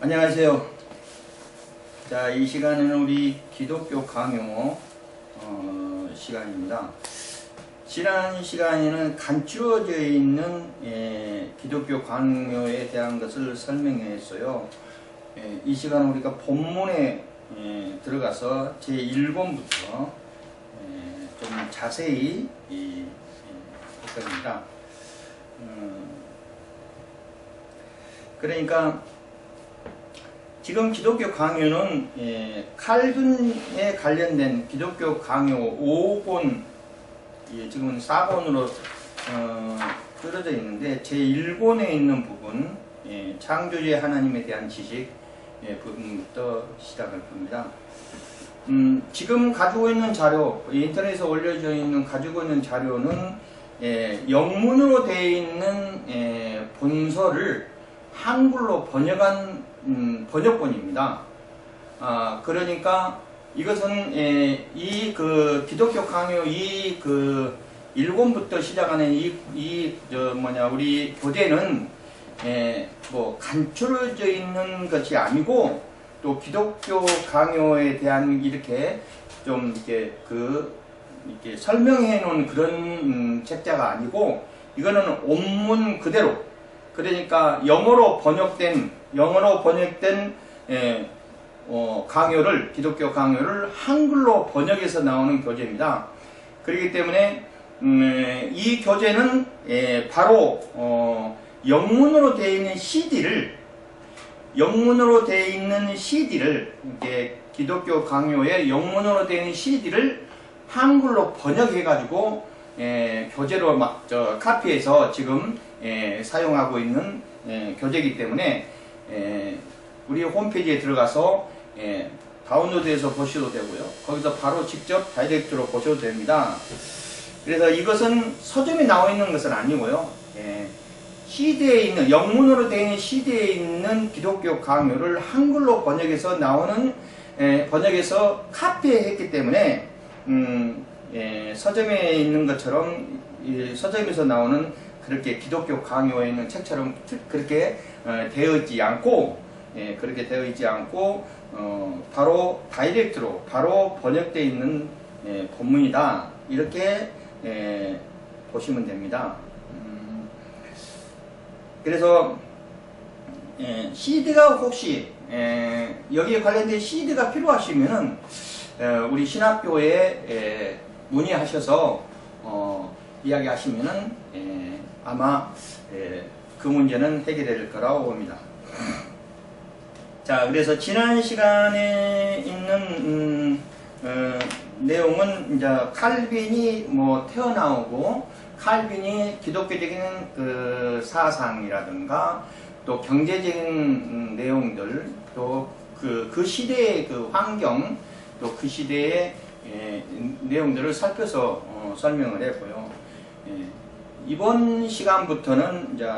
안녕하세요. 자, 이 시간에는 우리 기독교 강요 시간입니다. 지난 시간에는 간추려져 있는 기독교 강요에 대한 것을 설명했어요. 이 시간은 우리가 본문에 들어가서 제1권부터 좀 자세히 할 겁니다. 그러니까 지금 기독교 강요는 칼빈에 관련된 기독교 강요 5권, 지금은 4권으로 줄어져 있는데 제1권에 있는 부분, 창조주의 하나님에 대한 지식 부분부터 시작할 겁니다. 지금 가지고 있는 자료, 인터넷에 올려져 있는 가지고 있는 자료는 영문으로 되어 있는 본서를 한글로 번역한 번역본입니다. 그러니까 이것은 이 기독교 강요 이 1권부터 시작하는 우리 교재는 뭐 간추려져 있는 것이 아니고 또 기독교 강요에 대한 이렇게 좀 이렇게 설명해 놓은 그런 책자가 아니고 이거는 원문 그대로, 그러니까 영어로 번역된 강요를, 기독교 강요를 한글로 번역해서 나오는 교재입니다. 그렇기 때문에 이 교재는 바로 영문으로 되어 있는 CD를 이렇게 기독교 강요의 영문으로 되어 있는 CD를 한글로 번역해 가지고 교재로 카피해서 지금 사용하고 있는 교재이기 때문에 우리 홈페이지에 들어가서 다운로드해서 보셔도 되고요. 거기서 바로 직접 다이렉트로 보셔도 됩니다. 그래서 이것은 서점에 나와 있는 것은 아니고요. CD에 있는, 영문으로 되어 있는 CD에 있는 기독교 강요를 한글로 번역해서 번역해서 카피했기 때문에 서점에 있는 것처럼 서점에서 나오는 그렇게 기독교 강요에 있는 책처럼 그렇게 되어 있지 않고, 바로 다이렉트로 바로 번역되어 있는 본문이다, 이렇게 보시면 됩니다. 그래서 CD가 혹시 여기에 관련된 CD가 필요하시면은 우리 신학교에 문의하셔서 이야기하시면은 아마 그 문제는 해결될 거라고 봅니다. 자, 그래서 지난 시간에 있는 내용은 이제 칼빈이 태어나오고 칼빈이 기독교적인 그 사상이라든가 또 경제적인 내용들, 또 그 시대의 그 환경, 또 그 시대의 내용들을 살펴서 설명을 했고요. 이번 시간부터는 이제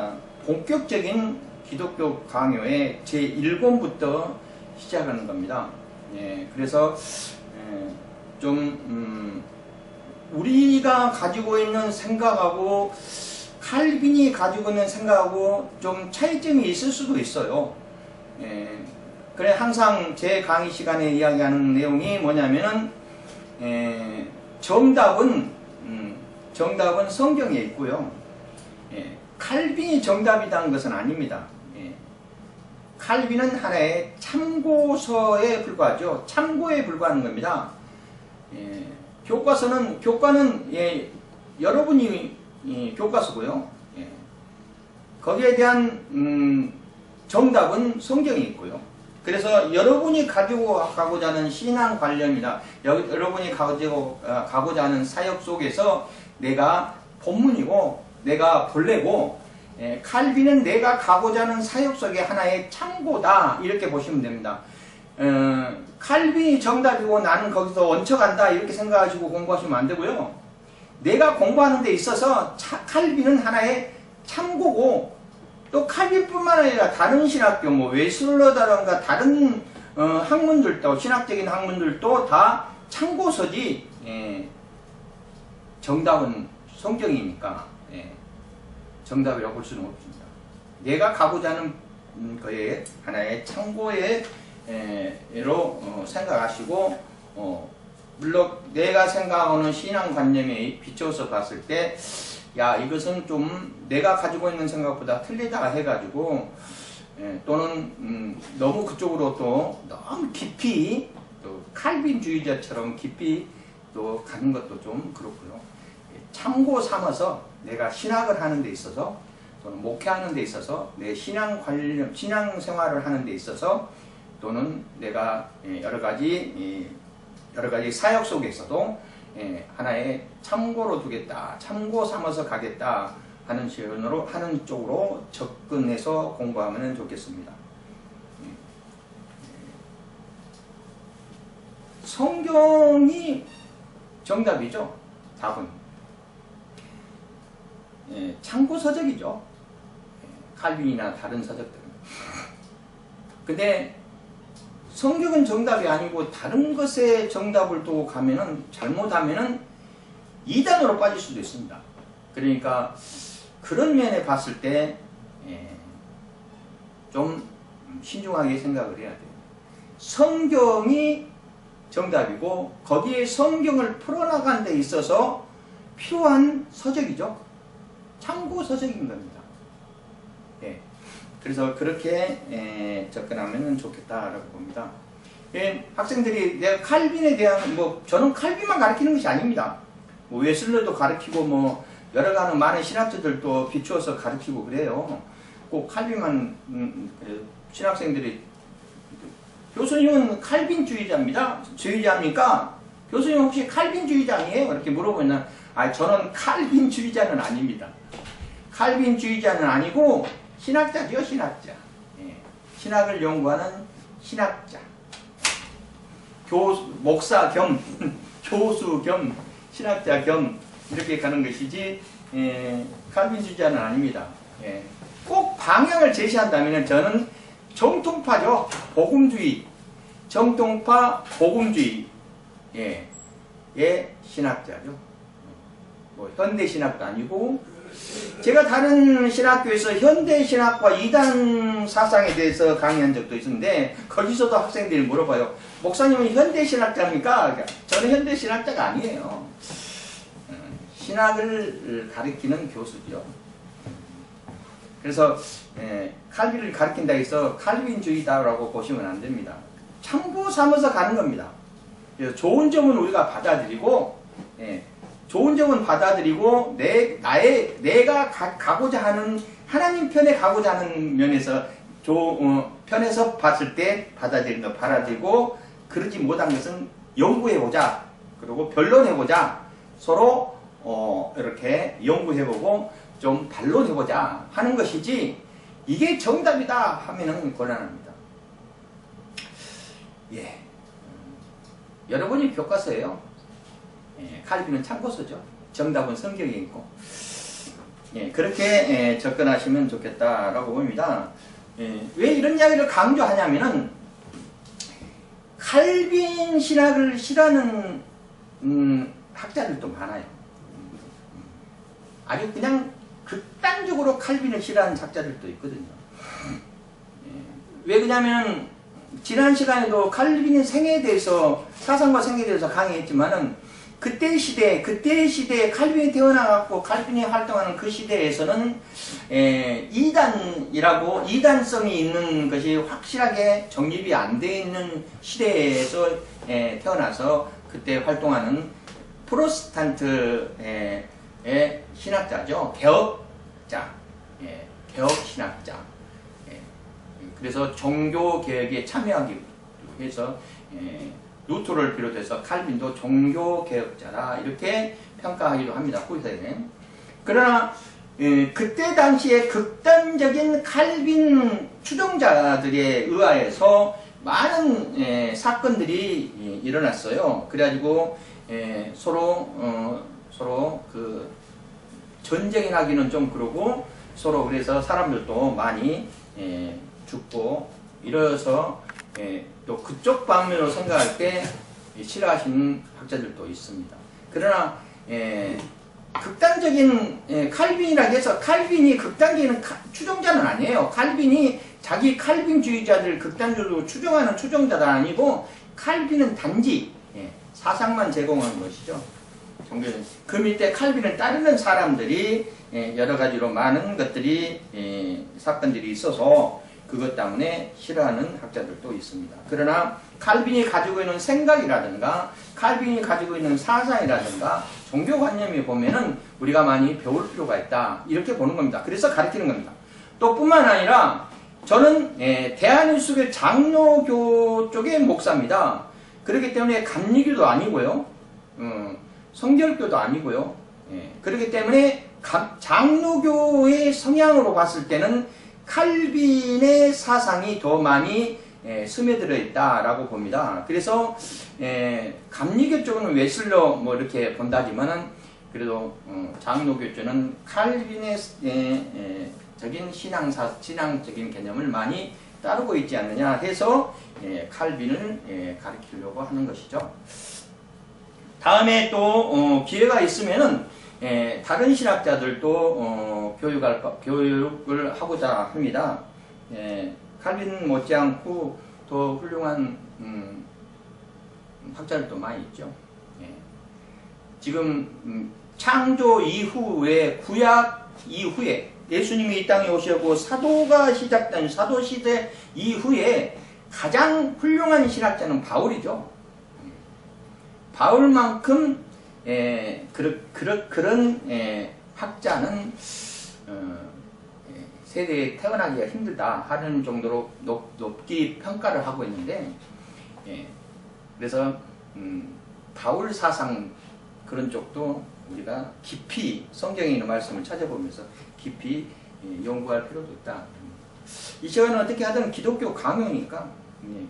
본격적인 기독교 강요의 제1권부터 시작하는 겁니다. 그래서 우리가 가지고 있는 생각하고 칼빈이 가지고 있는 생각하고 좀 차이점이 있을 수도 있어요. 그래, 항상 제 강의 시간에 이야기하는 내용이 뭐냐면은 정답은 성경에 있고요. 칼빈이 정답이라는 것은 아닙니다. 칼빈은 하나의 참고서에 불과하죠. 참고에 불과한 겁니다. 교과는 여러분이 교과서고요. 거기에 대한 정답은 성경에 있고요. 그래서 여러분이 가지고 가고자 하는 신앙 관련이나 여러분이 가고자 하는 사역 속에서 내가 본문이고 내가 본래고, 칼빈은 내가 가고자 하는 사역 속의 하나의 참고다, 이렇게 보시면 됩니다. 칼빈이 정답이고 나는 거기서 얹혀간다, 이렇게 생각하시고 공부하시면 안 되고요. 내가 공부하는 데 있어서 칼빈은 하나의 참고고, 또 칼빈뿐만 아니라 다른 신학교, 웨슬러다든가 다른 학문들도, 신학적인 학문들도 다 참고서지 정답은 성경이니까 정답이라고 볼 수는 없습니다. 내가 가고자 하는 거에 하나의 참고의 로 생각하시고 물론 내가 생각하는 신앙관념에 비춰서 봤을 때 야 이것은 좀 내가 가지고 있는 생각보다 틀리다 해가지고 또는 너무 그쪽으로 또 너무 깊이 또 칼빈주의자처럼 깊이 또 가는 것도 좀 그렇고요. 참고 삼아서 내가 신학을 하는 데 있어서 또는 목회하는 데 있어서 내 신앙 생활을 하는 데 있어서 또는 내가 여러 가지 사역 속에서도 하나의 참고로 두겠다, 참고 삼아서 가겠다 하는 쪽으로 접근해서 공부하면 좋겠습니다. 성경이 정답이죠. 답은 참고 서적이죠. 칼빈이나 다른 서적들은. 근데 성경은 정답이 아니고 다른 것에 정답을 두고 가면은 잘못하면은 이단으로 빠질 수도 있습니다. 그러니까 그런 면에 봤을 때 좀 신중하게 생각을 해야 돼요. 성경이 정답이고 거기에 성경을 풀어나가는 데 있어서 필요한 서적이죠. 참고 서적인 겁니다. 그래서 그렇게 접근하면 좋겠다라고 봅니다. 학생들이 내가 칼빈에 대한 저는 칼빈만 가르치는 것이 아닙니다. 웨슬러도 가르치고 여러 가지 많은 신학자들도 비추어서 가르치고 그래요. 꼭 칼빈만 신학생들이 교수님은 칼빈주의자입니다. 주의자입니까? 교수님 혹시 칼빈주의자 아니에요? 이렇게 물어보면 저는 칼빈주의자는 아닙니다. 칼빈주의자는 아니고 신학자죠, 신학자. 신학을 연구하는 신학자. 목사 겸, 교수 겸, 신학자 겸, 이렇게 가는 것이지, 칼빈주의자는 아닙니다. 꼭 방향을 제시한다면 저는 정통파죠. 복음주의. 정통파 복음주의. 신학자죠. 현대신학도 아니고, 제가 다른 신학교에서 현대신학과 이단 사상에 대해서 강의한 적도 있었는데 거기서도 학생들이 물어봐요. 목사님은 현대신학자입니까? 저는 현대신학자가 아니에요. 신학을 가르치는 교수죠. 그래서 칼빈을 가르친다 해서 칼빈주의다라고 보시면 안 됩니다. 참고 삼아서 가는 겁니다. 그래서 좋은 점은 우리가 받아들이고 좋은 점은 받아들이고 내가 가고자 하는 하나님 편에 가고자 하는 면에서 편에서 봤을 때 받아들이는 거 받아들이고 그러지 못한 것은 연구해보자. 그리고 변론해보자. 서로 이렇게 연구해보고 좀 반론해보자 하는 것이지 이게 정답이다 하면은 곤란합니다. 여러분이 교과서예요. 칼빈은 참고서죠. 정답은 성경에 있고 그렇게 접근하시면 좋겠다라고 봅니다. 왜 이런 이야기를 강조하냐면은 칼빈 신학을 싫어하는 학자들도 많아요. 아주 그냥 극단적으로 칼빈을 싫어하는 학자들도 있거든요. 왜 그러냐면 지난 시간에도 칼빈의 생애에 대해서 사상과 생애에 대해서 강의했지만은 그때 시대에 칼빈이 태어나갖고 칼빈이 활동하는 그 시대에서는 이단성이 있는 것이 확실하게 정립이 안 돼 있는 시대에서 태어나서 그때 활동하는 프로테스탄트의 신학자죠. 개혁자, 개혁신학자. 그래서 종교개혁에 참여하기 위해서 루터를 비롯해서 칼빈도 종교개혁자라 이렇게 평가하기도 합니다. 후세에. 그러나 그때 당시에 극단적인 칼빈 추종자들에 의하여서 많은 사건들이 일어났어요. 그래가지고 서로 그 전쟁이 나기는 좀 그러고 서로 그래서 사람들도 많이 죽고 이래서 또 그쪽 방면으로 생각할 때 싫어하시는 학자들도 있습니다. 그러나 극단적인 칼빈이라 해서 칼빈이 극단적인 추종자는 아니에요. 칼빈이 자기 칼빈주의자들 극단적으로 추종하는 추종자가 아니고 칼빈은 단지 사상만 제공한 것이죠. 종교는 그 밑에 칼빈을 따르는 사람들이 여러 가지로 많은 것들이 사건들이 있어서 그것 때문에 싫어하는 학자들도 있습니다. 그러나 칼빈이 가지고 있는 생각이라든가 칼빈이 가지고 있는 사상이라든가 종교관념이 보면은 우리가 많이 배울 필요가 있다 이렇게 보는 겁니다. 그래서 가르치는 겁니다. 또 뿐만 아니라 저는 대한일수교 장로교 쪽의 목사입니다. 그렇기 때문에 감리교도 아니고요. 성결교도 아니고요. 그렇기 때문에 장로교의 성향으로 봤을 때는 칼빈의 사상이 더 많이 스며들어 있다라고 봅니다. 그래서 감리교 쪽은 웨슬러 뭐 이렇게 본다지만은 그래도 장로교 쪽은 칼빈의 적인 신앙적인 개념을 많이 따르고 있지 않느냐 해서 칼빈을 가르치려고 하는 것이죠. 다음에 또 기회가 있으면은 다른 신학자들도 교육을 하고자 합니다. 칼빈 못지않고 더 훌륭한 학자들도 많이 있죠. 지금 창조 이후에 구약 이후에 예수님이 이 땅에 오셨고 사도가 시작된 사도시대 이후에 가장 훌륭한 신학자는 바울이죠. 바울만큼 그런 학자는 세대에 태어나기가 힘들다 하는 정도로 높게 평가를 하고 있는데 그래서 바울 사상 그런 쪽도 우리가 깊이 성경에 있는 말씀을 찾아보면서 깊이 연구할 필요도 있다. 이 시간은 어떻게 하든 기독교 강요니까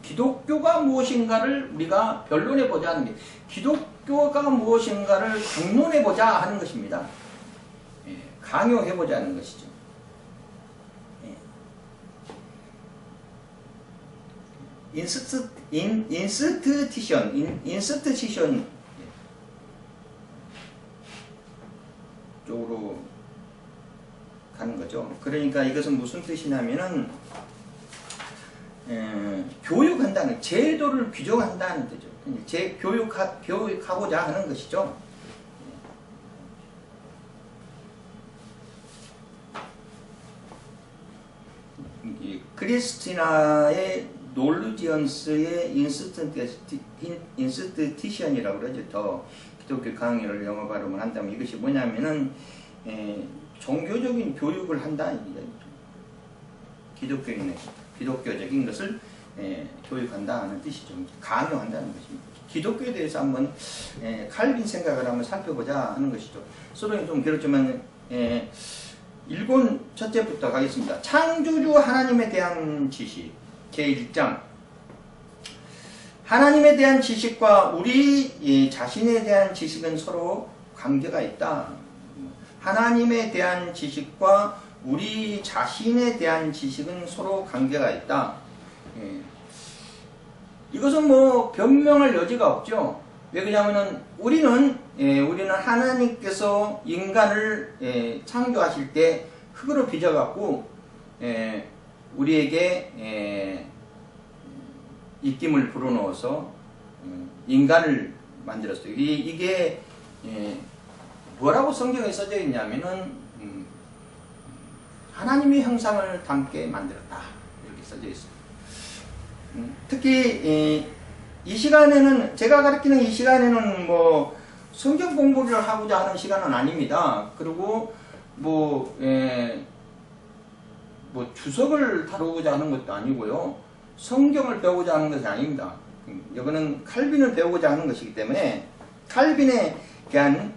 기독교가 무엇인가를 우리가 변론해보자 하는 게 기독교가 무엇인가를 강론해보자 하는 것입니다. 강요해보자 하는 것이죠. 인스티튜션 쪽으로 가는 거죠. 그러니까 이것은 무슨 뜻이냐면은 교육한다는 제도를 규정한다는 뜻이죠. 교육하고자 하는 것이죠. 크리스티나의 놀루지언스의 인스티티션이라고 그러죠. 더 기독교 강의를 영어 발음을 한다면 이것이 뭐냐면은 종교적인 교육을 한다. 기독교적인 것을 교육한다 하는 뜻이죠. 강요한다는 것입니다. 기독교에 대해서 한번 칼빈 생각을 한번 살펴보자 하는 것이죠. 서론이 좀 길었지만 일권 첫째부터 가겠습니다. 창조주 하나님에 대한 지식 제1장 하나님에 대한 지식과 우리 자신에 대한 지식은 서로 관계가 있다. 하나님에 대한 지식과 우리 자신에 대한 지식은 서로 관계가 있다. 이것은 뭐 변명할 여지가 없죠. 왜 그러냐면은 우리는 하나님께서 인간을 창조하실 때 흙으로 빚어갖고 우리에게 입김을 불어넣어서 인간을 만들었어요. 이게 뭐라고 성경에 써져 있냐면은 하나님의 형상을 담게 만들었다 이렇게 써져 있어요. 특히 이 시간에는 제가 가르치는 이 시간에는 뭐 성경 공부를 하고자 하는 시간은 아닙니다. 그리고 뭐 주석을 다루고자 하는 것도 아니고요. 성경을 배우고자 하는 것이 아닙니다. 이거는 칼빈을 배우고자 하는 것이기 때문에 칼빈에 대한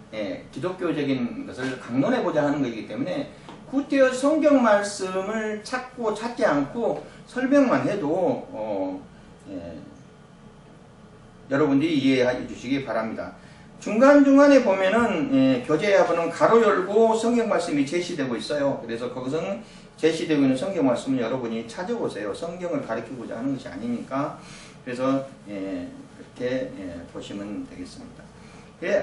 기독교적인 것을 강론해보자 하는 것이기 때문에 구태여 성경 말씀을 찾지 않고 설명만 해도 여러분들이 이해해 주시기 바랍니다. 중간중간에 보면은 교재야부는 가로 열고 성경 말씀이 제시되고 있어요. 그래서 그것은 제시되고 있는 성경 말씀을 여러분이 찾아보세요. 성경을 가르치고자 하는 것이 아니니까. 그래서 그렇게 보시면 되겠습니다.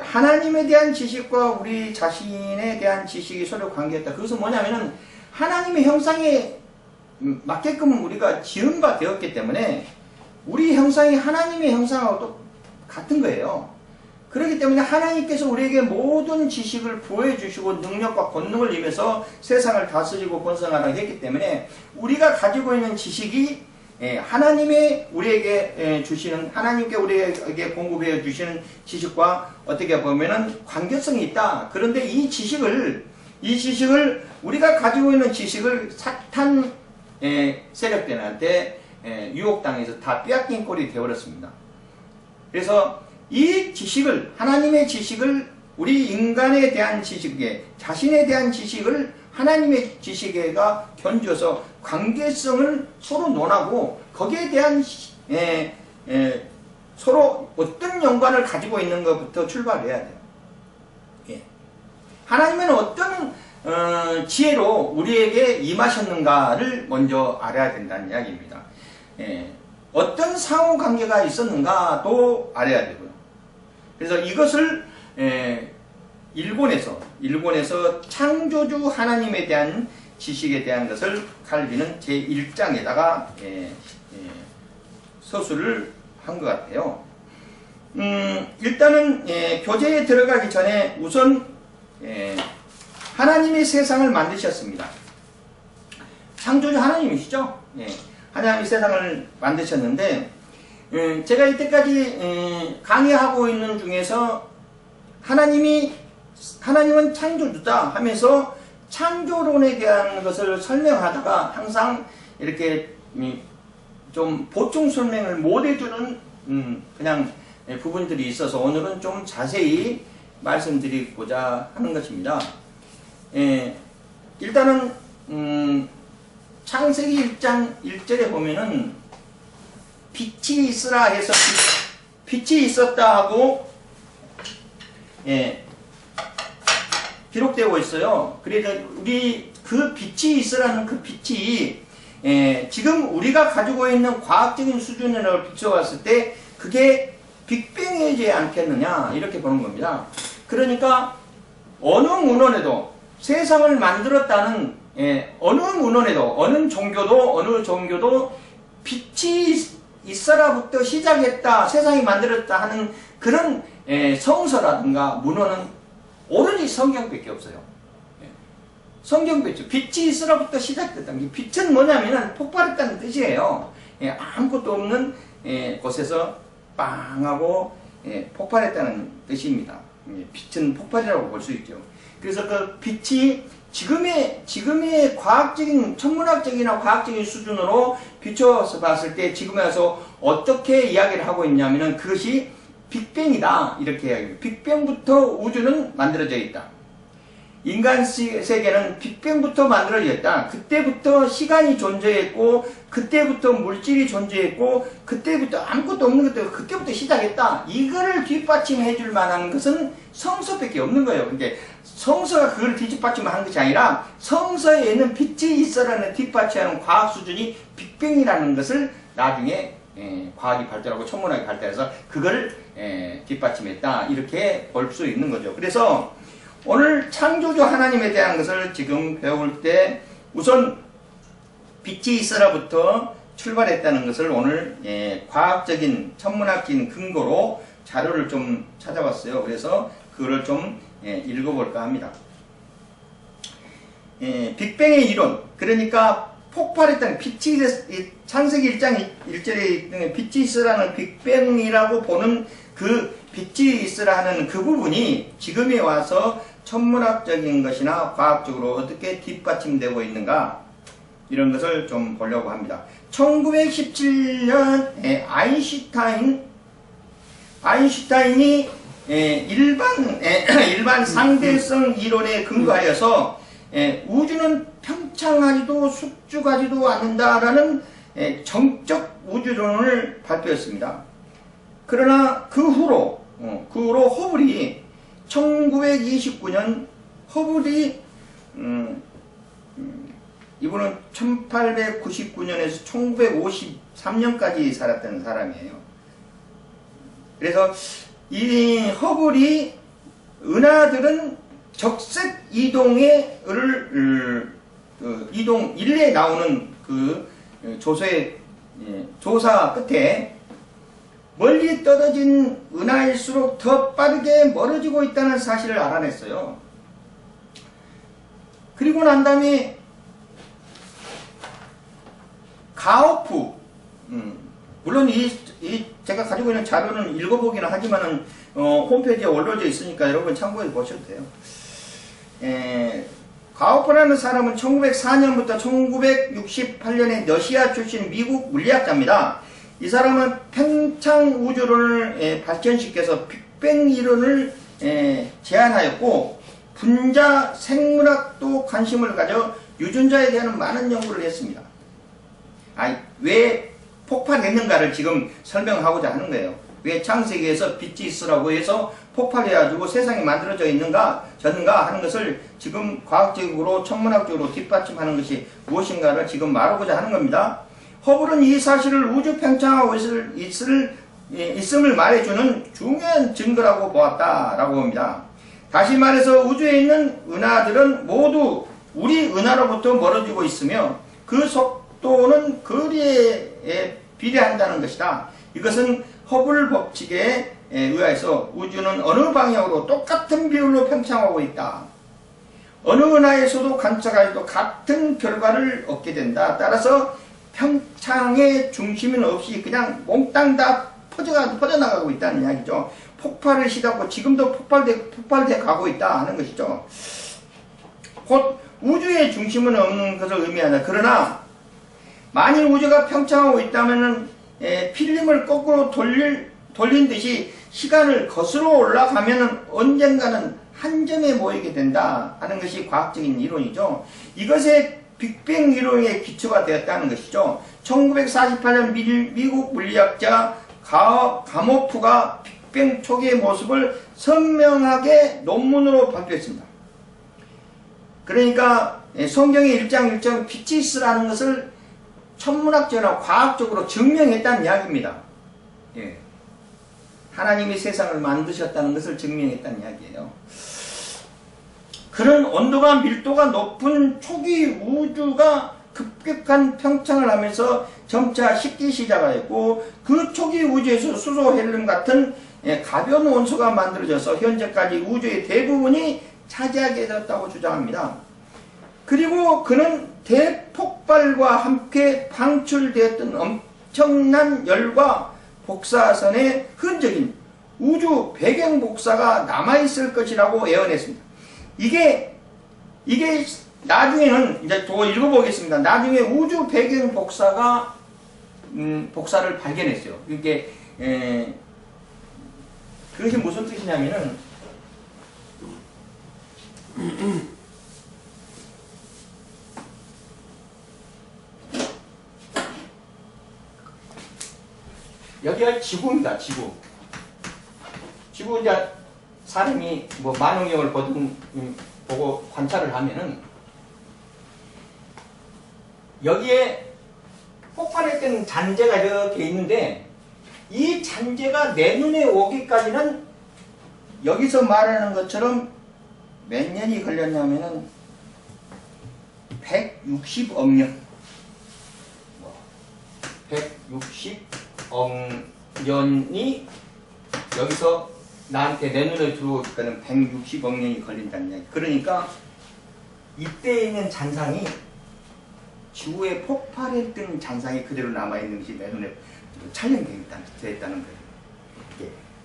하나님에 대한 지식과 우리 자신에 대한 지식이 서로 관계있다. 그것은 뭐냐면은 하나님의 형상에 맞게끔 우리가 지은 바 되었기 때문에 우리 형상이 하나님의 형상하고 같은 거예요. 그렇기 때문에 하나님께서 우리에게 모든 지식을 부여해 주시고 능력과 권능을 임해서 세상을 다스리고 번성하라고 했기 때문에 우리가 가지고 있는 지식이 하나님의 우리에게 주시는, 하나님께 우리에게 공급해 주시는 지식과 어떻게 보면은 관계성이 있다. 그런데 이 지식을 우리가 가지고 있는 지식을 사탄 세력들한테 유혹당해서 다 빼앗긴 꼴이 되어버렸습니다. 그래서 이 지식을, 하나님의 지식을, 우리 인간에 대한 지식에, 자신에 대한 지식을 하나님의 지식에가 견주어서 관계성을 서로 논하고 거기에 대한 서로 어떤 연관을 가지고 있는 것부터 출발해야 돼요. 예. 하나님은 어떤 지혜로 우리에게 임하셨는가를 먼저 알아야 된다는 이야기입니다. 예. 어떤 상호관계가 있었는가도 알아야 되고요. 그래서 이것을 일본에서 창조주 하나님에 대한 지식에 대한 것을 칼빈은 제1장에다가 서술을 한 것 같아요. 일단은 교재에 들어가기 전에 우선 하나님이 세상을 만드셨습니다. 창조주 하나님이시죠? 하나님이 세상을 만드셨는데 제가 이때까지 강의하고 있는 중에서 하나님은 창조주다 하면서 창조론에 대한 것을 설명하다가 항상 이렇게 좀 보충 설명을 못 해주는 그냥 부분들이 있어서 오늘은 좀 자세히 말씀드리고자 하는 것입니다. 일단은 창세기 1장 1절에 보면은 빛이 있으라 해서 빛이 있었다 하고 기록되고 있어요. 그래서 우리 그 빛이 있으라는 그 빛이 지금 우리가 가지고 있는 과학적인 수준으로 비춰봤을 때 그게 빅뱅이지 않겠느냐 이렇게 보는 겁니다. 그러니까 어느 문헌에도 세상을 만들었다는 어느 문헌에도 어느 종교도 빛이 있어라부터 시작했다, 세상이 만들었다 하는 그런 성서라든가 문헌은 오로지 성경밖에 없어요. 성경밖에. 빛이 있으라부터 시작됐다는 게, 빛은 뭐냐면은 폭발했다는 뜻이에요. 아무것도 없는 곳에서 빵 하고 폭발했다는 뜻입니다. 빛은 폭발이라고 볼 수 있죠. 그래서 그 빛이 지금의 과학적인, 천문학적이나 과학적인 수준으로 비춰서 봤을 때 지금에 와서 어떻게 이야기를 하고 있냐면은 그것이 빅뱅이다 이렇게 이야기해요. 빅뱅부터 우주는 만들어져 있다. 인간 세계는 빅뱅부터 만들어져 있다. 그때부터 시간이 존재했고 그때부터 물질이 존재했고 그때부터 아무것도 없는 것들 그때부터 시작했다. 이거를 뒷받침해 줄 만한 것은 성서밖에 없는 거예요. 그러니까 성서가 그걸 뒷받침한 것이 아니라 성서에 있는 빛이 있어라는 뒷받침하는 과학 수준이 빅뱅이라는 것을 나중에 과학이 발달하고 천문학이 발달해서 그걸 뒷받침했다 이렇게 볼 수 있는 거죠. 그래서 오늘 창조주 하나님에 대한 것을 지금 배울 때 우선 빛이 있어라부터 출발했다는 것을 오늘 과학적인 천문학적인 근거로 자료를 좀 찾아봤어요. 그래서 그거를 좀 읽어볼까 합니다. 빅뱅의 이론, 그러니까 폭발했다는 빛이 창세기 1장 1절에 빛이 있으라는 빅뱅이라고 보는 그 빛이 있으라 하는 그 부분이 지금에 와서 천문학적인 것이나 과학적으로 어떻게 뒷받침되고 있는가 이런 것을 좀 보려고 합니다. 1917년 아인슈타인이 일반 상대성 이론에 근거하여서 우주는 평창하지도 숙주하지도 않는다라는 정적 우주론을 발표했습니다. 그러나 그 후로 허블이 1929년 허블이 이분은 1899년에서 1953년까지 살았던 사람이에요. 그래서 이 허블이 은하들은 적색 이동에 인류에 나오는 그 조사의 조사 끝에 멀리 떨어진 은하일수록 더 빠르게 멀어지고 있다는 사실을 알아냈어요. 그리고 난 다음에 가오프, 물론 제가 가지고 있는 자료는 읽어보기는 하지만은 홈페이지에 올려져 있으니까 여러분 참고해 보셔도 돼요. 가오프라는 사람은 1904년부터 1968년에 러시아 출신 미국 물리학자입니다. 이 사람은 팽창 우주론을 발전시켜서 빅뱅 이론을 제안하였고 분자 생물학도 관심을 가져 유전자에 대한 많은 연구를 했습니다. 왜 폭발했는가를 지금 설명하고자 하는 거예요. 왜 창세기에서 빛이 있으라고 해서 폭발해가지고 세상이 만들어져 졌는가 하는 것을 지금 과학적으로 천문학적으로 뒷받침하는 것이 무엇인가를 지금 말하고자 하는 겁니다. 허블은 이 사실을 우주 팽창하고 있음을 말해주는 중요한 증거라고 보았다라고 봅니다. 다시 말해서 우주에 있는 은하들은 모두 우리 은하로부터 멀어지고 있으며 그 속도는 거리에 비례한다는 것이다. 이것은 허블 법칙에 의해서 우주는 어느 방향으로 똑같은 비율로 팽창하고 있다. 어느 은하에서도 관측하여도 같은 결과를 얻게 된다. 따라서 평창의 중심은 없이 그냥 몽땅 다 퍼져나가고 있다는 이야기죠. 폭발을 시도하고 지금도 폭발돼 가고 있다 하는 것이죠. 곧 우주의 중심은 없는 것을 의미한다. 그러나 만일 우주가 평창하고 있다면 필름을 거꾸로 돌린 듯이 시간을 거슬러 올라가면 언젠가는 한 점에 모이게 된다 하는 것이 과학적인 이론이죠. 이것의 빅뱅 이론의 기초가 되었다는 것이죠. 1948년 미국 물리학자 가모프가 빅뱅 초기의 모습을 선명하게 논문으로 발표했습니다. 그러니까 성경의 1장 1절 빛이 있으라는 것을 천문학적으로 과학적으로 증명했다는 이야기입니다. 예. 하나님이 세상을 만드셨다는 것을 증명했다는 이야기예요. 그런 온도가 밀도가 높은 초기 우주가 급격한 평창을 하면서 점차 식기 시작하였고 그 초기 우주에서 수소 헬륨 같은 가벼운 원소가 만들어져서 현재까지 우주의 대부분이 차지하게 되었다고 주장합니다. 그리고 그는 대폭발과 함께 방출되었던 엄청난 열과 복사선의 흔적인 우주 배경 복사가 남아있을 것이라고 예언했습니다. 이게 나중에는 이제 더 읽어보겠습니다. 나중에 우주 배경 복사가 복사를 발견했어요. 이게 그것이 무슨 뜻이냐면은 여기가 지구입니다. 지구 이제 사람이 뭐 만원경을 보고 관찰을 하면은 여기에 폭발했던 잔재가 이렇게 있는데 이 잔재가 내 눈에 오기까지는 여기서 말하는 것처럼 몇 년이 걸렸냐면은 160억 년. 160억 년이 여기서 나한테 내 눈에 들어오기까지는 160억 년이 걸린다는 이야기. 그러니까 이때 있는 잔상이 지구에 폭발했던 잔상이 그대로 남아있는 것이 내 눈에 촬영되어 있다는 거예요.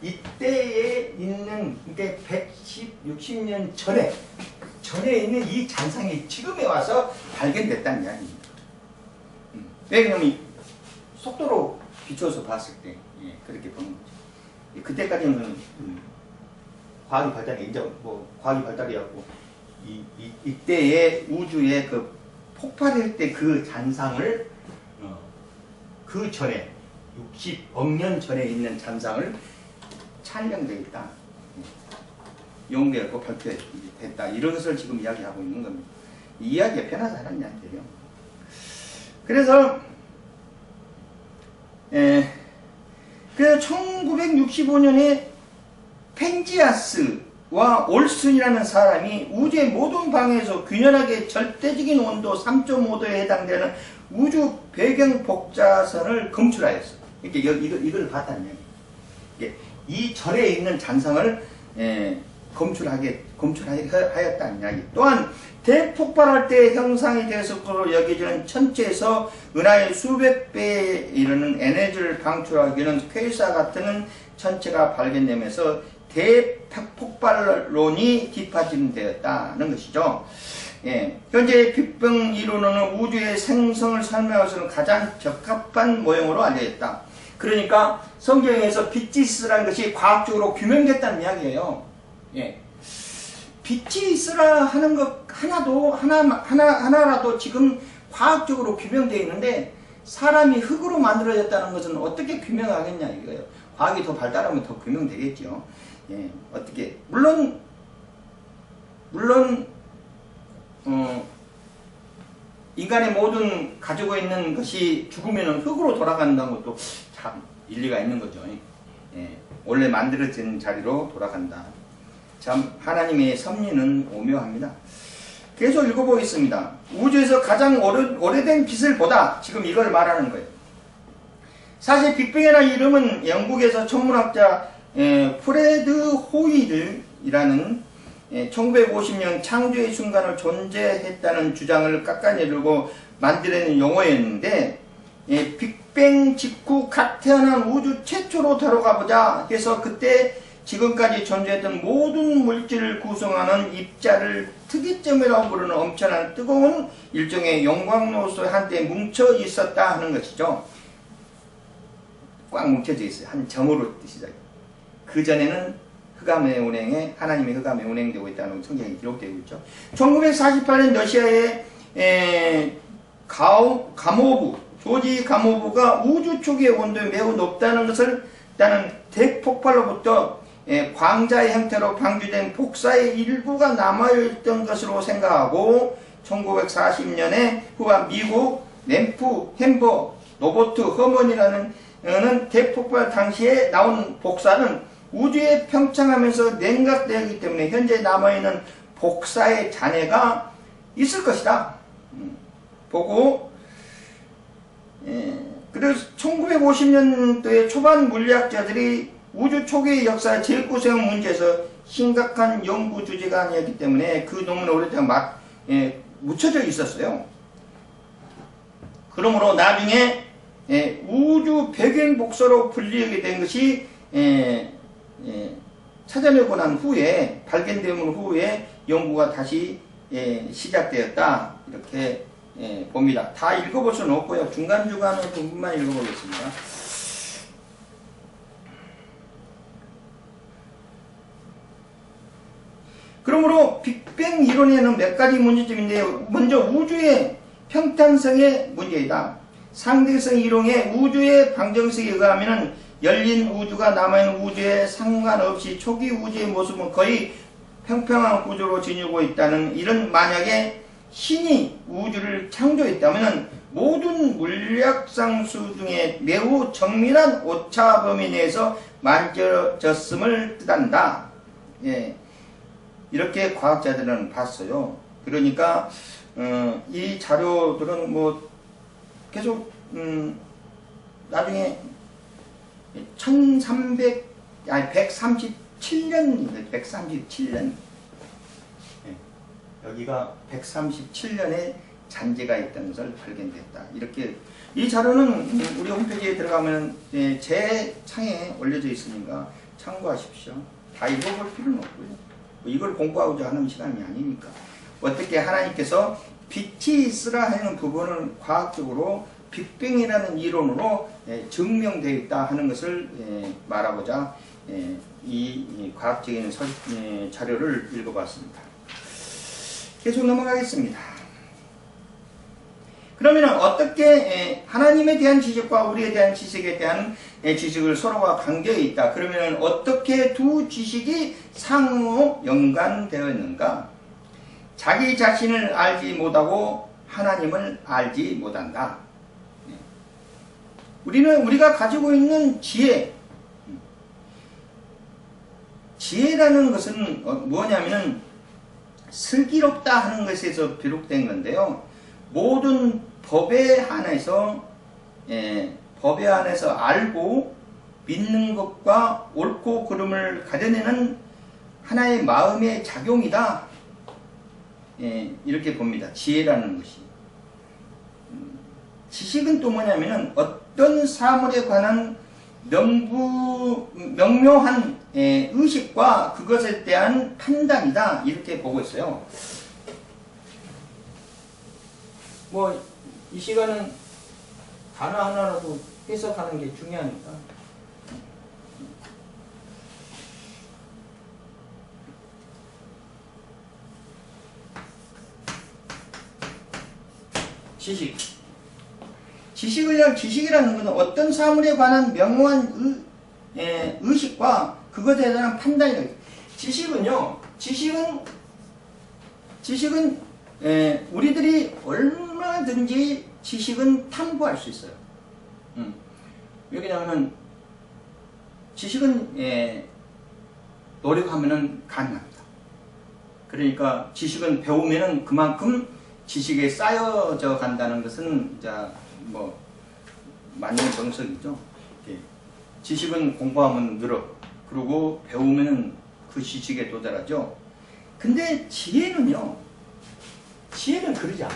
이때에 있는 이게 160년 전에 있는 이 잔상이 지금에 와서 발견됐다는 이야기입니다. 왜냐하면 속도로 비춰서 봤을 때 그렇게 보는 거죠. 그때까지는 과학이 발달이 이제 뭐 과학이 발달해갖고 이때의 우주의 그 폭발할 때 그 잔상을 그 전에 60억 년 전에 있는 잔상을 촬영되어 있다. 연구되었고 발표됐다. 이런 것을 지금 이야기하고 있는 겁니다. 이 이야기가 편하지 않은 이야기예요. 그래서 1965년에 펜지아스 올슨이라는 사람이 우주의 모든 방에서 균열하게 절대적인 온도 3.5도에 해당되는 우주 배경 복자선을 검출하였어. 이걸 봤다는 얘기. 이 절에 있는 잔상을 검출하였다는 이야기. 또한 대폭발할 때 형상이 되어서 여겨지는 천체에서 은하의 수백 배에 이르는 에너지를 방출하기는 퀘이사 같은 천체가 발견되면서 대폭발론이 뒷받침되었다는 것이죠. 현재 빅뱅 이론은 우주의 생성을 설명하기는 가장 적합한 모형으로 알려졌다. 그러니까 성경에서 빛이 있으라는 것이 과학적으로 규명됐다는 이야기예요. 빛이 있으라 하는 것 하나라도 지금 과학적으로 규명되어 있는데 사람이 흙으로 만들어졌다는 것은 어떻게 규명하겠냐 이거예요. 과학이 더 발달하면 더 규명되겠죠. 어떻게 물론 인간의 모든 가지고 있는 것이 죽으면 흙으로 돌아간다는 것도 참 일리가 있는 거죠. 원래 만들어진 자리로 돌아간다. 참 하나님의 섭리는 오묘합니다. 계속 읽어보겠습니다. 우주에서 가장 오래된 빛을 보다. 지금 이걸 말하는 거예요. 사실 빅뱅이라는 이름은 영국에서 천문학자 프레드 호일이라는 1950년 창조의 순간을 존재했다는 주장을 깎아내리고 만들어낸 용어였는데 빅뱅 직후 갓 태어난 우주 최초로 들어가보자 해서 그때 지금까지 존재했던 모든 물질을 구성하는 입자를 특이점이라고 부르는 엄청난 뜨거운 일종의 용광로소에 한때 뭉쳐 있었다 하는 것이죠. 꽉 뭉쳐져 있어요. 한 점으로 뜻이죠. 그 전에는 흑암의 운행에 하나님의 흑암에 운행되고 있다는 성경이 기록되고 있죠. 1948년 러시아의 조지 가모브가 우주 초기의 온도가 매우 높다는 것을 일단은 대폭발로부터 광자의 형태로 방주된 복사의 일부가 남아있던 것으로 생각하고 1940년에 후반 미국 램프, 햄버, 로버트 허먼이라는 대폭발 당시에 나온 복사는 우주에 평창하면서 냉각되었기 때문에 현재 남아있는 복사의 잔해가 있을 것이다. 보고 그래서 1950년도에 초반 물리학자들이 우주 초기의 역사의 재구성 문제에서 심각한 연구 주제가 아니었기 때문에 그 논문에 오랫동안 묻혀져 있었어요. 그러므로 나중에 우주 배경 복사로 불리게 된 것이 찾아내고 난 후에 발견된 후에 연구가 다시 시작되었다 이렇게 봅니다. 다 읽어볼 수는 없고요. 중간중간에 부분만 읽어보겠습니다. 그러므로 빅뱅 이론에는 몇 가지 문제점인데 먼저 우주의 평탄성의 문제이다. 상대성 이론의 우주의 방정식에 의하면 열린 우주가 남아있는 우주에 상관없이 초기 우주의 모습은 거의 평평한 구조로 지니고 있다는 이런 만약에 신이 우주를 창조했다면 모든 물리학상수 중에 매우 정밀한 오차 범위 내에서 만들어졌음을 뜻한다. 이렇게 과학자들은 봤어요. 그러니까 이 자료들은 뭐 계속 나중에 137년 여기가 137년의 잔재가 있다는 것을 발견됐다. 이렇게 이 자료는 우리 홈페이지에 들어가면 제 창에 올려져 있으니까 참고하십시오. 다 읽어볼 필요는 없고요. 이걸 공부하고자 하는 시간이 아니니까. 어떻게 하나님께서 빛이 있으라 하는 부분을 과학적으로 빅뱅이라는 이론으로 증명되어 있다 하는 것을 말하고자 이 과학적인 자료를 읽어봤습니다. 계속 넘어가겠습니다. 그러면 어떻게 하나님에 대한 지식과 우리에 대한 지식에 대한 지식을 서로가 관계에 있다. 그러면 어떻게 두 지식이 상호 연관되어 있는가? 자기 자신을 알지 못하고 하나님을 알지 못한다. 우리가 가지고 있는 지혜 지혜라는 것은 뭐냐면은 슬기롭다 하는 것에서 비롯된 건데요. 모든 법에 한해서 알고 믿는 것과 옳고 그름을 가려내는 하나의 마음의 작용이다. 이렇게 봅니다. 지혜라는 것이. 지식은 또 뭐냐면은 어떤 사물에 관한 명료한 의식과 그것에 대한 판단이다. 이렇게 보고 있어요. 뭐 이 시간은 하나하나라도 해석하는 게 중요하니까. 지식이라는 것은 어떤 사물에 관한 명료한 의식과 그것에 대한 판단이다. 지식은 우리들이 얼마든지 지식은 탐구할 수 있어요. 왜냐하면 지식은 노력하면은 가능합니다. 그러니까 지식은 배우면은 그만큼 지식에 쌓여져 간다는 것은 뭐 맞는 정석이죠. 지식은 공부하면 늘어. 그리고 배우면 그 지식에 도달하죠. 근데 지혜는 그러지 않아.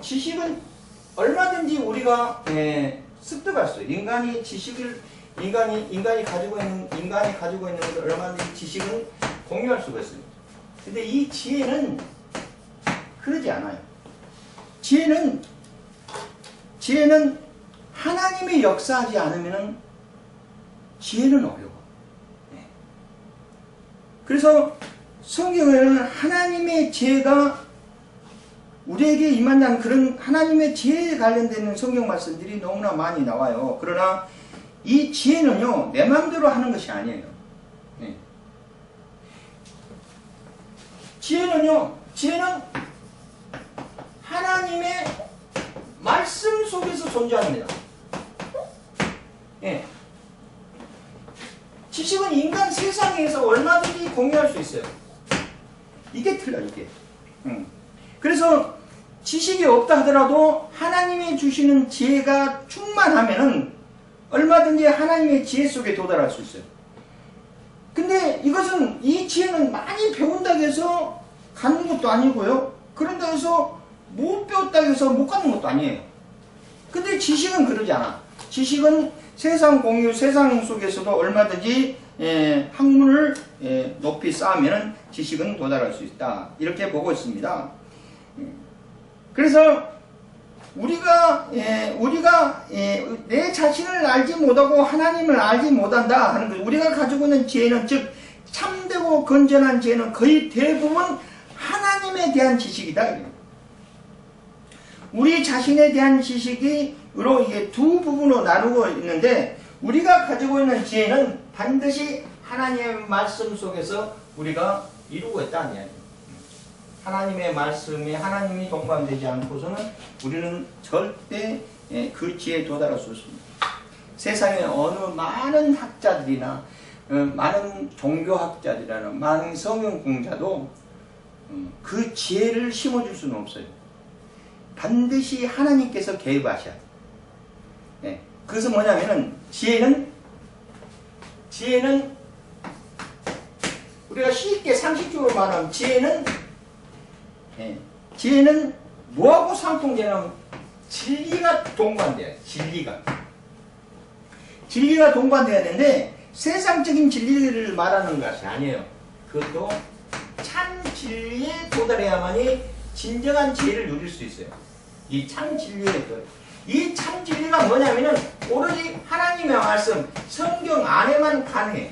지식은 얼마든지 우리가 습득할 수 있어요. 인간이 가지고 있는 것을 얼마든지 지식은 공유할 수가 있어요. 근데 이 지혜는 그러지 않아요. 지혜는 하나님이 역사하지 않으면 지혜는 어려워. 그래서 성경에는 하나님의 지혜가 우리에게 임한다는 그런 하나님의 지혜에 관련된 성경 말씀들이 너무나 많이 나와요. 그러나 이 지혜는요, 내 마음대로 하는 것이 아니에요. 지혜는 하나님의 말씀 속에서 존재합니다. 지식은 인간 세상에서 얼마든지 공유할 수 있어요. 이게 틀려, 이게. 그래서 지식이 없다 하더라도 하나님이 주시는 지혜가 충만하면은 얼마든지 하나님의 지혜 속에 도달할 수 있어요. 근데 이 지혜는 많이 배운다고 해서 가는 것도 아니고요. 그런다고 해서 못 배웠다고 해서 못 가는 것도 아니에요. 근데 지식은 그러지 않아. 지식은 세상 공유, 세상 속에서도 얼마든지 학문을 높이 쌓으면 지식은 도달할 수 있다. 이렇게 보고 있습니다. 그래서 우리가 내 자신을 알지 못하고 하나님을 알지 못한다 하는 것. 우리가 가지고 있는 지혜는, 즉 참되고 건전한 지혜는 거의 대부분 하나님에 대한 지식이다. 우리 자신에 대한 지식으로 이게 두 부분으로 나누고 있는데, 우리가 가지고 있는 지혜는 반드시 하나님의 말씀 속에서 우리가 이루고 있다는 이야기입니다. 하나님의 말씀에 하나님이 동반되지 않고서는 우리는 절대 그 지혜에 도달할 수 없습니다. 세상에 어느 많은 학자들이나 많은 종교학자들이나 많은 성경공자도 그 지혜를 심어줄 수는 없어요. 반드시 하나님께서 개입하셔야 돼요. 그것은 뭐냐면은 지혜는 우리가 쉽게 상식적으로 말하면 지혜는 뭐하고 상통되냐면 진리가 동반돼요. 진리가 동반돼야 되는데 세상적인 진리를 말하는 것이 아니에요. 그것도 참 진리에 도달해야만이 진정한 지혜를 누릴 수 있어요. 이 참 진리가 뭐냐면은 오로지 하나님의 말씀, 성경 안에만 가능해요.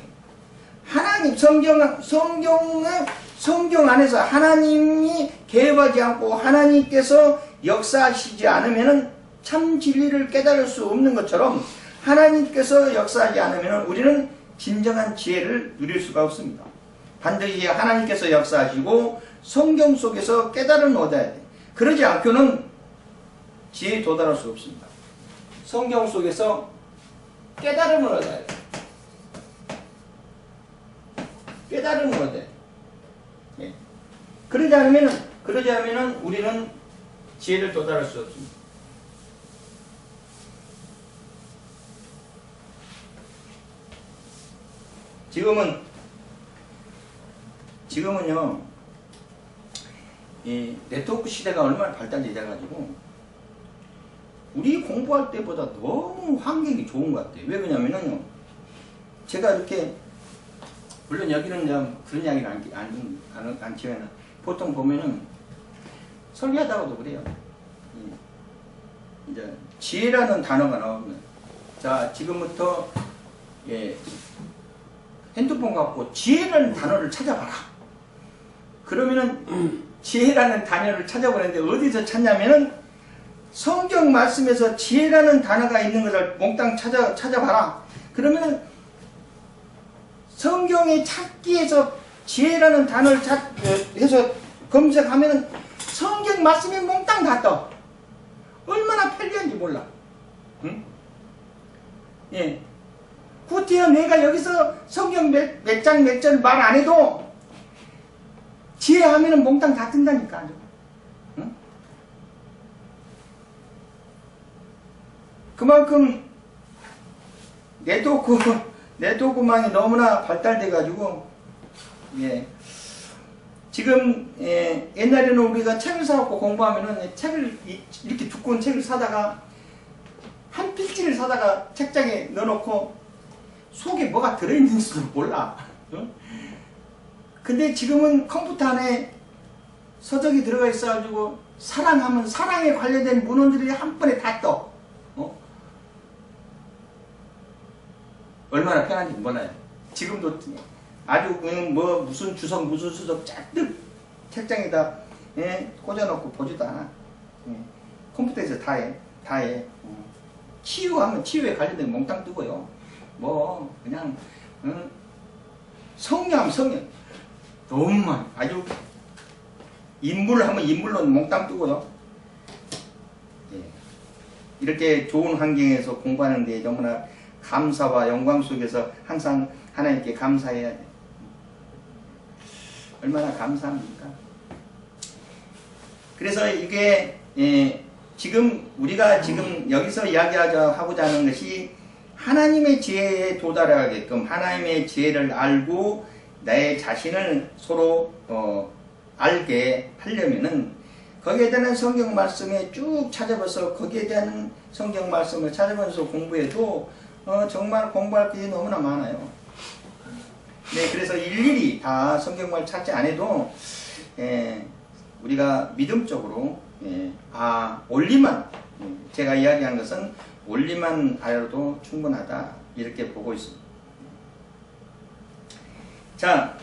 성경 안에서 하나님이 개입하지 않고 하나님께서 역사하시지 않으면은 참 진리를 깨달을 수 없는 것처럼, 하나님께서 역사하지 않으면은 우리는 진정한 지혜를 누릴 수가 없습니다. 반드시 하나님께서 역사하시고 성경 속에서 깨달음을 얻어야 돼. 그러지 않고는 지혜에 도달할 수 없습니다. 성경 속에서 깨달음을 얻어야 돼. 깨달음으로 돼. 예. 그러지 않으면은 우리는 지혜를 도달할 수 없습니다. 지금은요, 이 네트워크 시대가 얼마나 발달이 돼가지고, 우리 공부할 때보다 너무 환경이 좋은 것 같아요. 왜 그러냐면요, 제가 이렇게, 물론 여기는 그냥 그런 이야기를 안 치면, 보통 보면은, 설계하다가도 그래요. 이제, 지혜라는 단어가 나오면, 자, 지금부터, 예, 핸드폰 갖고 지혜라는 단어를 찾아봐라. 그러면은 지혜라는 단어를 찾아보는데 어디서 찾냐면은 성경 말씀에서 지혜라는 단어가 있는 것을 몽땅 찾아봐라. 그러면은 성경의 찾기에서 지혜라는 단어를 해서 검색하면은 성경 말씀이 몽땅 다 떠. 얼마나 편리한지 몰라. 응? 예. 구태여 내가 여기서 성경 몇 장 몇 절 말 안 해도 지혜하면은 몽땅 다 뜬다니까. 응? 그만큼 네트워크망이 너무나 발달돼가지고, 예. 지금, 예, 옛날에는 우리가 책을 사갖고 공부하면은 책을, 이렇게 두꺼운 책을 사다가, 한 필지를 사다가 책장에 넣어놓고, 속에 뭐가 들어있는지도 몰라. 응? 근데 지금은 컴퓨터 안에 서적이 들어가 있어가지고 사랑하면 사랑에 관련된 문헌들이 한 번에 다 떠. 어? 얼마나 편한지 몰라요. 지금도 아주 뭐 무슨 주석 무슨 수석 쫙득 책장에다, 예, 꽂아놓고 보지도 않아. 예. 컴퓨터에서 다 해. 치유하면 치유에 관련된 몽땅 뜨고요. 뭐 그냥 성령 너무 많이, 아주 인물을 하면 인물로 몽땅 뜨고요. 예. 이렇게 좋은 환경에서 공부하는 데 너무나 감사와 영광 속에서 항상 하나님께 감사해야 돼. 얼마나 감사합니까? 그래서 이게, 예, 지금 우리가 지금 여기서 이야기하고자 하는 것이 하나님의 지혜에 도달하게끔 하나님의 지혜를 알고 내 자신을 서로 알게 하려면은 거기에 대한 성경 말씀에 쭉 찾아봐서 거기에 대한 성경 말씀을 찾아보면서 공부해도 정말 공부할 게 너무나 많아요. 네, 그래서 일일이 다 성경말 찾지 않아도, 예, 우리가 믿음적으로, 예, 원리만, 제가 이야기한 것은 원리만 알아도 충분하다, 이렇게 보고 있습니다. 자,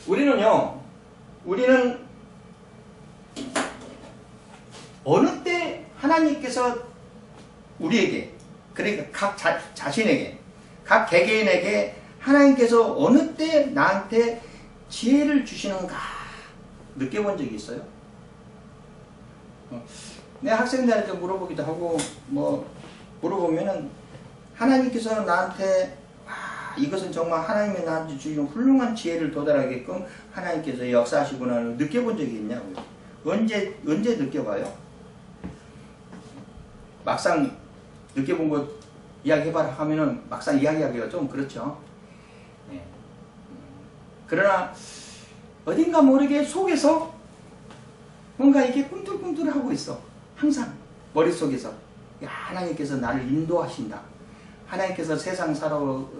우리는 어느 때 하나님께서 우리에게, 그러니까 각 자신에게, 각 개개인에게 하나님께서 어느 때 나한테 지혜를 주시는가 느껴본 적이 있어요? 내 학생들한테 물어보기도 하고, 뭐 물어보면은 하나님께서 나한테 이것은 정말 하나님이 나한테 주신 훌륭한 지혜를 도달하게끔 하나님께서 역사하시구나 느껴본 적이 있냐고요. 언제 느껴봐요? 막상 느껴본 것 이야기해봐라 하면은 막상 이야기하기가 좀 그렇죠. 네. 그러나 어딘가 모르게 속에서 뭔가 이게 꿈틀꿈틀하고 있어. 항상 머릿속에서 하나님께서 나를 인도하신다. 하나님께서 세상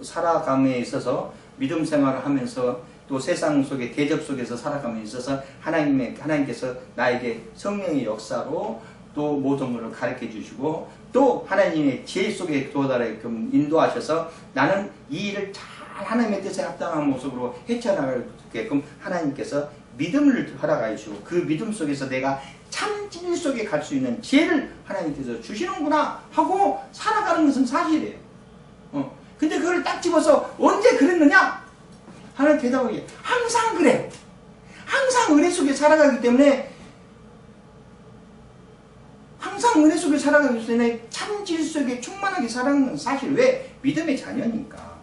살아감에 있어서 믿음 생활을 하면서 또 세상 속에 대접 속에서 살아감에 있어서 하나님께서 나에게 성령의 역사로 또 모든 것을 가르쳐 주시고 또 하나님의 지혜 속에 도달하게끔 인도하셔서 나는 이 일을 잘 하나님의 뜻에 합당한 모습으로 헤쳐나가게끔 하나님께서 믿음을 허락하여 주시고 그 믿음 속에서 내가 참 진리 속에 갈 수 있는 지혜를 하나님께서 주시는구나 하고 살아가는 것은 사실이에요. 근데 그걸 딱 집어서 언제 그랬느냐? 하나님 대답하기 항상 그래. 항상 은혜 속에 살아가기 때문에 항상 은혜 속에 살아가기 때문에 참 진리 속에 충만하게 살아가는 건 사실 왜? 믿음의 자녀니까.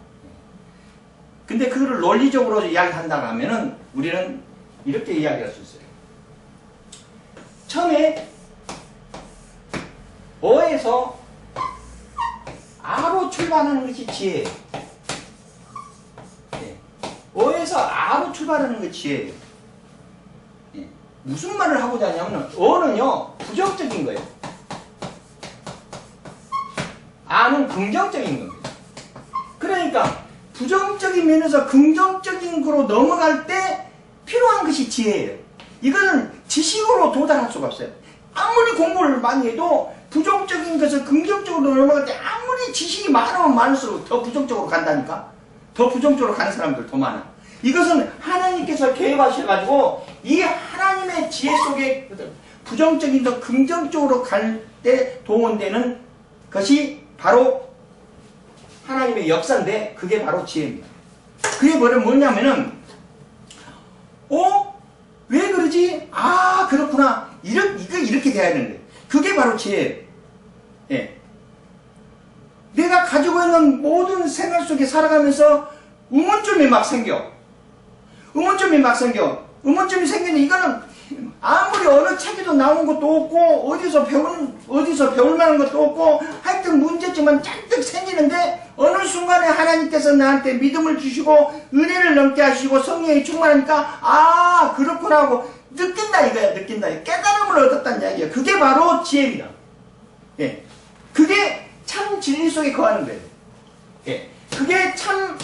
근데 그거를 논리적으로 이야기한다고 하면은 우리는 이렇게 이야기할 수 있어요. 처음에 어에서 아로 출발하는 것이 지혜예요. 네. 어에서 아로 출발하는 것이 지혜예요. 네. 무슨 말을 하고자 하냐면 어는요 부정적인 거예요. 아는 긍정적인 겁니다. 그러니까 부정적인 면에서 긍정적인 거로 넘어갈 때 필요한 것이 지혜예요. 이거는 지식으로 도달할 수가 없어요. 아무리 공부를 많이 해도 부정적인 것을 긍정적으로 넘어갈 때 아무리 지식이 많으면 많을수록 더 부정적으로 간다니까. 더 부정적으로 가는 사람들 더 많아. 이것은 하나님께서 계획하셔가지고 이 하나님의 지혜 속에 부정적인 더 긍정적으로 갈 때 동원되는 것이 바로 하나님의 역사인데 그게 바로 지혜입니다. 그게 뭐냐면은 왜 그러지? 아 그렇구나. 이렇게 돼야 되는데 그게 바로 지혜예요. 예. 내가 가지고 있는 모든 생활 속에 살아가면서 의문점이 막 생겨. 의문점이 생기는 이거는 아무리 어느 책에도 나온 것도 없고 어디서 배울 만한 것도 없고 하여튼 문제점은 잔뜩 생기는데 어느 순간에 하나님께서 나한테 믿음을 주시고 은혜를 넘게 하시고 성령이 충만하니까 아 그렇구나 하고 느낀다 이거야. 깨달음을 얻었다는 이야기야. 그게 바로 지혜입니다. 예. 그게 참 진리 속에 거하는 거예요. 예. 그게 참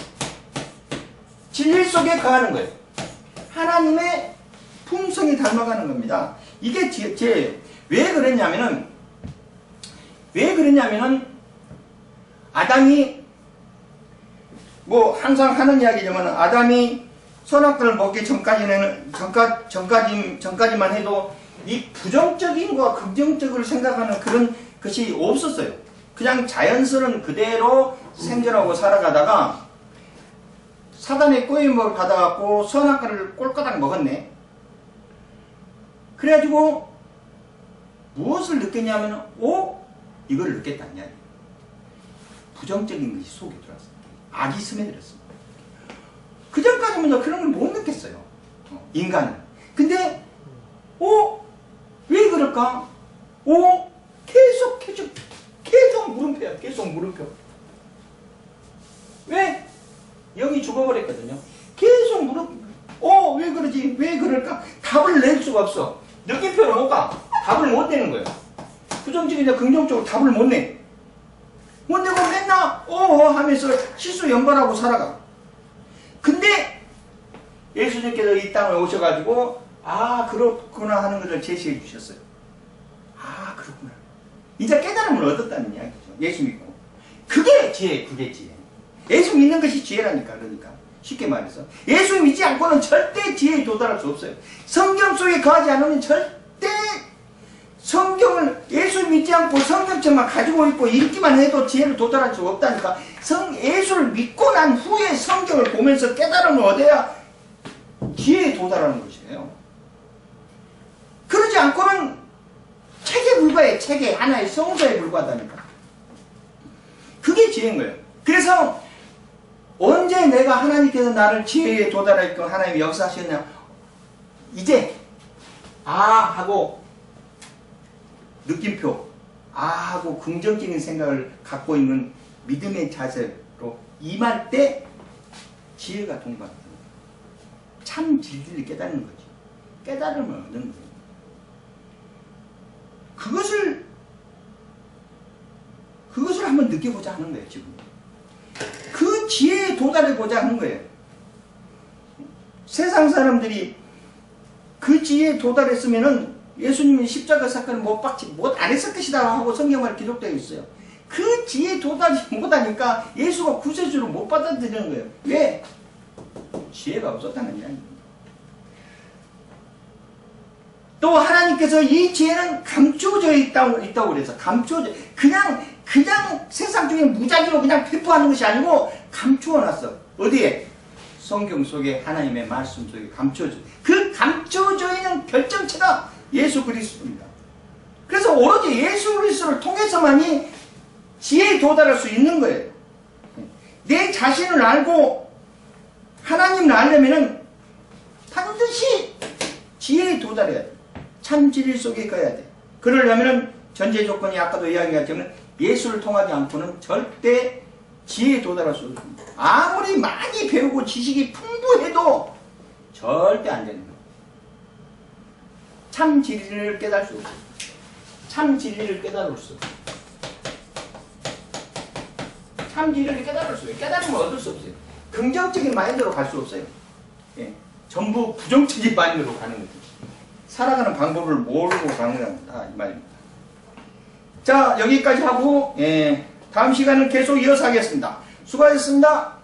진리 속에 거하는 거예요. 하나님의 품성이 닮아가는 겁니다. 이게 지혜예요. 왜 그랬냐면은 아담이 뭐 항상 하는 이야기지만 아담이 선악과를 먹기 전까지만 해도 이 부정적인 것과 긍정적으로 생각하는 그런 것이 없었어요. 그냥 자연스러운 그대로 생존하고 살아가다가 사단의 꼬임을 받아갖고 선악과를 꼴까닥 먹었네. 그래가지고 무엇을 느꼈냐면 이걸 느꼈다냐. 부정적인 것이 속에 들어왔어요. 악이 스며들었습니다. 그 전까지는 그런 걸 못 느꼈어요. 인간은. 근데 왜 그럴까? 계속 물음표야. 계속 물음표. 왜? 영이 죽어버렸거든요. 계속 왜 그러지? 왜 그럴까? 답을 낼 수가 없어. 느낌표를 못 가. 답을 못 내는 거예요. 부정적이냐 긍정적으로 답을 못 내. 못 내고 맨날 하면서 실수 연발하고 살아가. 근데 예수님께서 이 땅에 오셔가지고 그렇구나 하는 것을 제시해 주셨어요. 그렇구나. 이제 깨달음을 얻었다는 이야기죠. 예수 믿고. 그게 지혜. 예수 믿는 것이 지혜라니까. 그러니까 쉽게 말해서 예수 믿지 않고는 절대 지혜에 도달할 수 없어요. 성경 속에 거하지 않으면 절대 성경을 예수 믿지 않고 성경책만 가지고 있고 읽기만 해도 지혜를 도달할 수 없다니까. 예수를 믿고 난 후에 성경을 보면서 깨달음을 얻어야 지혜에 도달하는 것이에요. 그러지 않고는 책에 불과해. 책에 하나의 성서에 불과하다니까. 그게 지혜인 거예요. 그래서 언제 내가 하나님께서 나를 지혜에 도달하게끔 하나님이 역사하셨냐. 이제 하고 느낌표 하고 긍정적인 생각을 갖고 있는 믿음의 자세로 임할 때 지혜가 동반합니다. 참 진리를 깨닫는 거지. 깨달음을 얻는 거예요. 그것을 한번 느껴보자 하는 거예요. 지금 그 지혜에 도달해보자 하는 거예요. 세상 사람들이 그 지혜에 도달했으면은 예수님이 십자가 사건을 못 안 했을 것이다 하고 성경에 기록되어 있어요. 그 지혜에 도달하지 못하니까 예수가 구세주로 못 받아들이는 거예요. 왜? 지혜가 없었다는 이야기입니다. 또 하나님께서 이 지혜는 감추어져 있다고 그래서 감추어져 그냥 세상 중에 무작위로 그냥 배포하는 것이 아니고 감추어놨어. 어디에? 성경 속에 하나님의 말씀 속에 감추어져. 그 감추어져 있는 결정체가 예수 그리스도입니다. 그래서 오로지 예수 그리스도를 통해서만이 지혜에 도달할 수 있는 거예요. 내 자신을 알고 하나님을 알려면은 반드시 지혜에 도달해야 돼. 참 진리 속에 가야 돼. 그러려면은 전제 조건이 아까도 이야기했지만 예수를 통하지 않고는 절대 지혜에 도달할 수 없습니다. 아무리 많이 배우고 지식이 풍부해도 절대 안 되는 거예요. 참 진리를 깨달을 수 없어요. 참 진리를 깨달을 수 없어요. 참 진리를 깨달을 수 없어요. 깨달으면 얻을 수 없어요. 긍정적인 마인드로 갈 수 없어요. 예. 전부 부정적인 마인드로 가는 거죠. 살아가는 방법을 모르고 가는 거다 이 말입니다. 자, 여기까지 하고 다음 시간은 계속 이어서 하겠습니다. 수고하셨습니다.